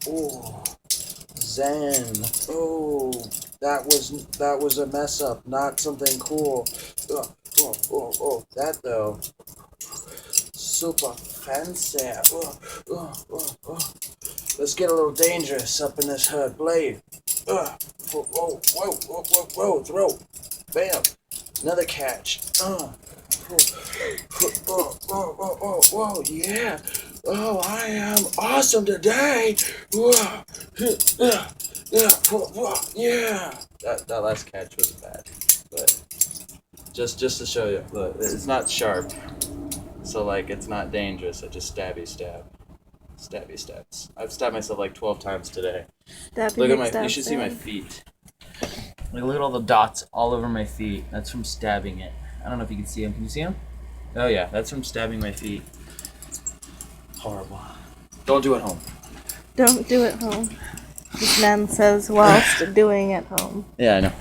Oh, Zen. Oh, that was a mess up, not something cool. That though. Super fancy. Let's get a little dangerous up in this herd blade. Whoa, throw. Bam. Another catch. Yeah. Oh, I am awesome today. Yeah. That last catch was bad, but just to show you, look, it's not sharp, so like it's not dangerous. I just stabby stabs. I've stabbed myself like 12 times today. Look at my. You should see my feet. Like, look at all the dots all over my feet. That's from stabbing it. I don't know if you can see them. Can you see them? Oh yeah, that's from stabbing my feet. Horrible. Don't do it home. Don't do it home. This man says whilst doing it home. Yeah, I know.